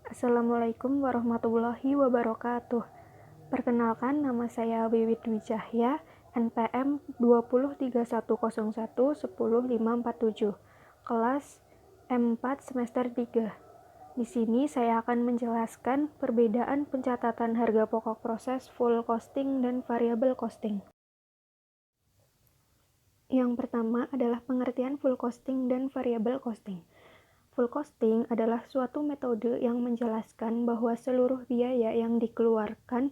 Assalamualaikum warahmatullahi wabarakatuh. Perkenalkan, nama saya Wiwit Dwi Cahya, NPM 20310110547, kelas M4 semester 3. Di sini saya akan menjelaskan perbedaan pencatatan harga pokok proses full costing dan variable costing. Yang pertama adalah pengertian full costing dan variable costing. Full costing adalah suatu metode yang menjelaskan bahwa seluruh biaya yang dikeluarkan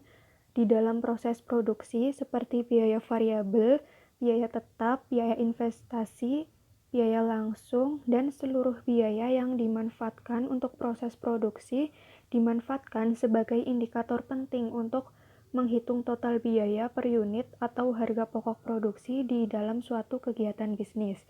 di dalam proses produksi seperti biaya variabel, biaya tetap, biaya investasi, biaya langsung, dan seluruh biaya yang dimanfaatkan untuk proses produksi dimanfaatkan sebagai indikator penting untuk menghitung total biaya per unit atau harga pokok produksi di dalam suatu kegiatan bisnis.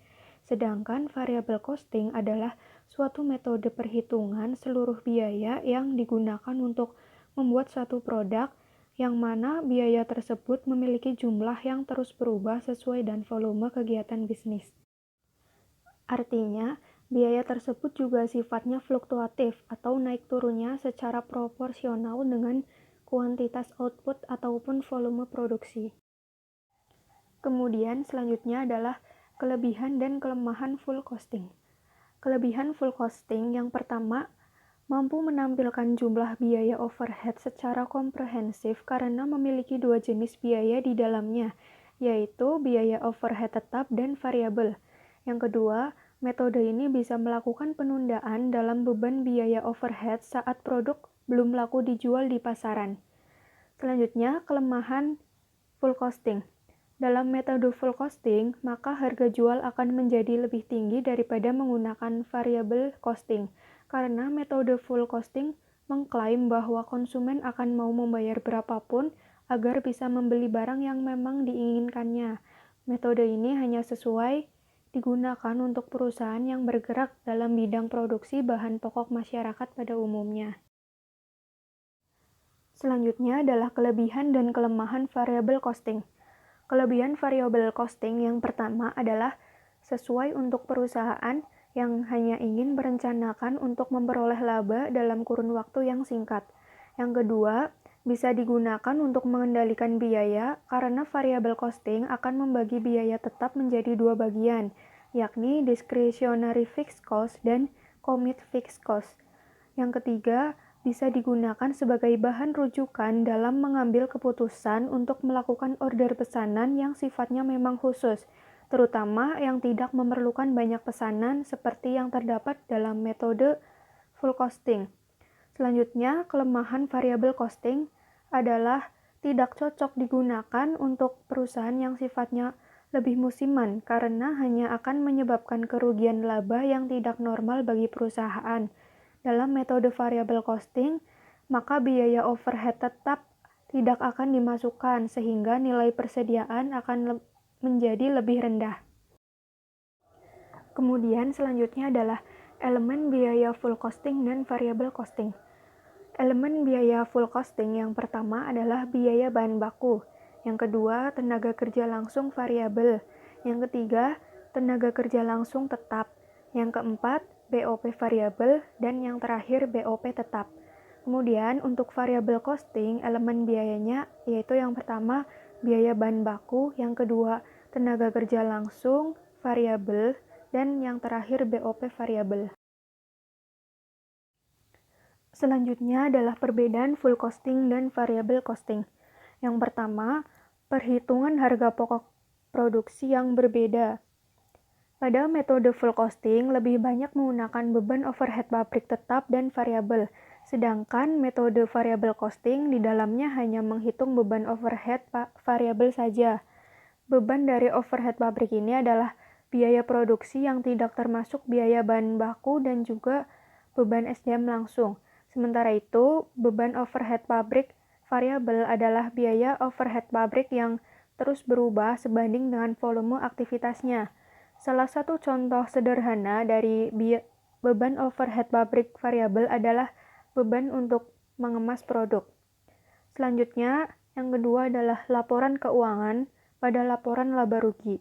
Sedangkan variable costing adalah suatu metode perhitungan seluruh biaya yang digunakan untuk membuat suatu produk yang mana biaya tersebut memiliki jumlah yang terus berubah sesuai dan volume kegiatan bisnis. Artinya, biaya tersebut juga sifatnya fluktuatif atau naik turunnya secara proporsional dengan kuantitas output ataupun volume produksi. Kemudian selanjutnya adalah kelebihan dan kelemahan full costing. Kelebihan full costing yang pertama, mampu menampilkan jumlah biaya overhead secara komprehensif karena memiliki dua jenis biaya di dalamnya, yaitu biaya overhead tetap dan variabel. Yang kedua, metode ini bisa melakukan penundaan dalam beban biaya overhead saat produk belum laku dijual di pasaran. Selanjutnya, kelemahan full costing. Dalam metode full costing, maka harga jual akan menjadi lebih tinggi daripada menggunakan variable costing, karena metode full costing mengklaim bahwa konsumen akan mau membayar berapapun agar bisa membeli barang yang memang diinginkannya. Metode ini hanya sesuai digunakan untuk perusahaan yang bergerak dalam bidang produksi bahan pokok masyarakat pada umumnya. Selanjutnya adalah kelebihan dan kelemahan variable costing. Kelebihan variable costing yang pertama adalah sesuai untuk perusahaan yang hanya ingin merencanakan untuk memperoleh laba dalam kurun waktu yang singkat. Yang kedua, bisa digunakan untuk mengendalikan biaya karena variable costing akan membagi biaya tetap menjadi dua bagian, yakni discretionary fixed cost dan commit fixed cost. Yang ketiga, bisa digunakan sebagai bahan rujukan dalam mengambil keputusan untuk melakukan order pesanan yang sifatnya memang khusus, terutama yang tidak memerlukan banyak pesanan seperti yang terdapat dalam metode full costing. Selanjutnya, kelemahan variable costing adalah tidak cocok digunakan untuk perusahaan yang sifatnya lebih musiman karena hanya akan menyebabkan kerugian laba yang tidak normal bagi perusahaan. Dalam metode variable costing, maka biaya overhead tetap tidak akan dimasukkan sehingga nilai persediaan akan menjadi lebih rendah. Kemudian selanjutnya adalah elemen biaya full costing dan variable costing. Elemen biaya full costing yang pertama adalah biaya bahan baku, yang kedua tenaga kerja langsung variabel, yang ketiga tenaga kerja langsung tetap, yang keempat BOP variabel, dan yang terakhir BOP tetap. Kemudian untuk variable costing, elemen biayanya yaitu yang pertama biaya bahan baku, yang kedua tenaga kerja langsung variabel, dan yang terakhir BOP variabel. Selanjutnya adalah perbedaan full costing dan variable costing. Yang pertama, perhitungan harga pokok produksi yang berbeda. Pada metode full costing, lebih banyak menggunakan beban overhead pabrik tetap dan variabel, sedangkan metode variable costing di dalamnya hanya menghitung beban overhead variabel saja. Beban dari overhead pabrik ini adalah biaya produksi yang tidak termasuk biaya bahan baku dan juga beban SDM langsung. Sementara itu, beban overhead pabrik variabel adalah biaya overhead pabrik yang terus berubah sebanding dengan volume aktivitasnya. Salah satu contoh sederhana dari beban overhead pabrik variabel adalah beban untuk mengemas produk. Selanjutnya, yang kedua adalah laporan keuangan pada laporan laba rugi.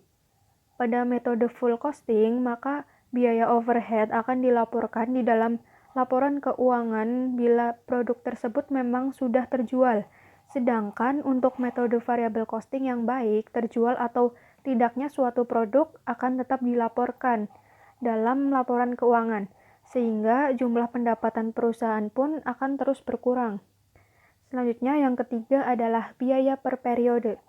Pada metode full costing, maka biaya overhead akan dilaporkan di dalam laporan keuangan bila produk tersebut memang sudah terjual. Sedangkan untuk metode variable costing yang baik, terjual atau tidaknya suatu produk akan tetap dilaporkan dalam laporan keuangan, sehingga jumlah pendapatan perusahaan pun akan terus berkurang. Selanjutnya, yang ketiga adalah biaya per periode.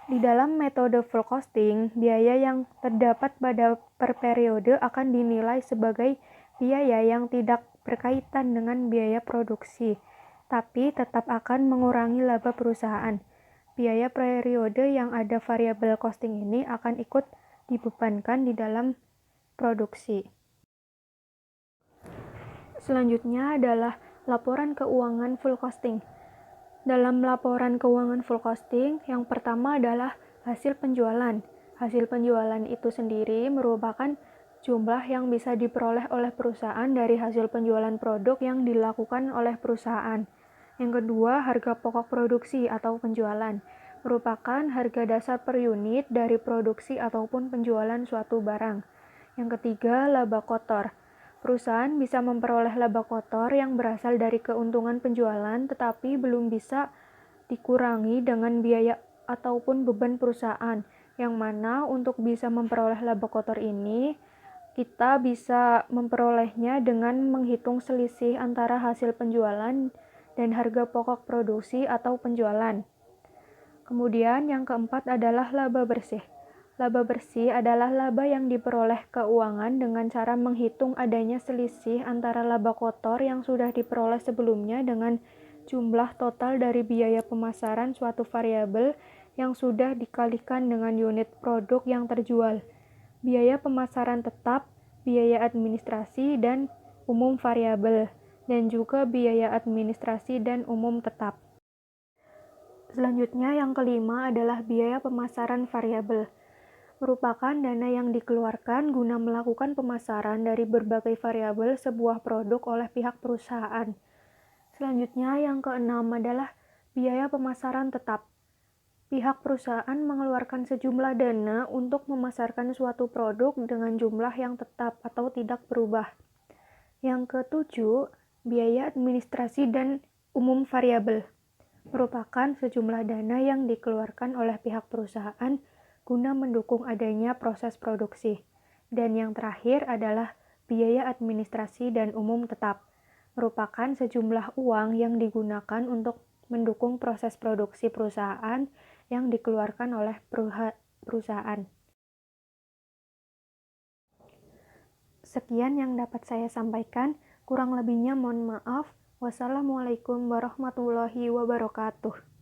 Di dalam metode full costing, biaya yang terdapat pada per periode akan dinilai sebagai biaya yang tidak berkaitan dengan biaya produksi, tapi tetap akan mengurangi laba perusahaan. Biaya periode yang ada variable costing ini akan ikut dibebankan di dalam produksi. Selanjutnya adalah laporan keuangan full costing. Dalam laporan keuangan full costing, yang pertama adalah hasil penjualan. Hasil penjualan itu sendiri merupakan jumlah yang bisa diperoleh oleh perusahaan dari hasil penjualan produk yang dilakukan oleh perusahaan. Yang kedua, harga pokok produksi atau penjualan, merupakan harga dasar per unit dari produksi ataupun penjualan suatu barang. Yang ketiga, laba kotor. Perusahaan bisa memperoleh laba kotor yang berasal dari keuntungan penjualan, tetapi belum bisa dikurangi dengan biaya ataupun beban perusahaan, yang mana untuk bisa memperoleh laba kotor ini, kita bisa memperolehnya dengan menghitung selisih antara hasil penjualan dan harga pokok produksi atau penjualan. Kemudian yang keempat adalah laba bersih. Laba bersih adalah laba yang diperoleh keuangan dengan cara menghitung adanya selisih antara laba kotor yang sudah diperoleh sebelumnya dengan jumlah total dari biaya pemasaran suatu variabel yang sudah dikalikan dengan unit produk yang terjual, biaya pemasaran tetap, biaya administrasi dan umum variabel, dan juga biaya administrasi dan umum tetap. Selanjutnya yang kelima adalah biaya pemasaran variabel. Merupakan dana yang dikeluarkan guna melakukan pemasaran dari berbagai variabel sebuah produk oleh pihak perusahaan. Selanjutnya, yang keenam adalah biaya pemasaran tetap. Pihak perusahaan mengeluarkan sejumlah dana untuk memasarkan suatu produk dengan jumlah yang tetap atau tidak berubah. Yang ketujuh, biaya administrasi dan umum variabel. Merupakan sejumlah dana yang dikeluarkan oleh pihak perusahaan guna mendukung adanya proses produksi. Dan yang terakhir adalah biaya administrasi dan umum tetap, merupakan sejumlah uang yang digunakan untuk mendukung proses produksi perusahaan yang dikeluarkan oleh perusahaan. Sekian yang dapat saya sampaikan, kurang lebihnya mohon maaf. Wassalamualaikum warahmatullahi wabarakatuh.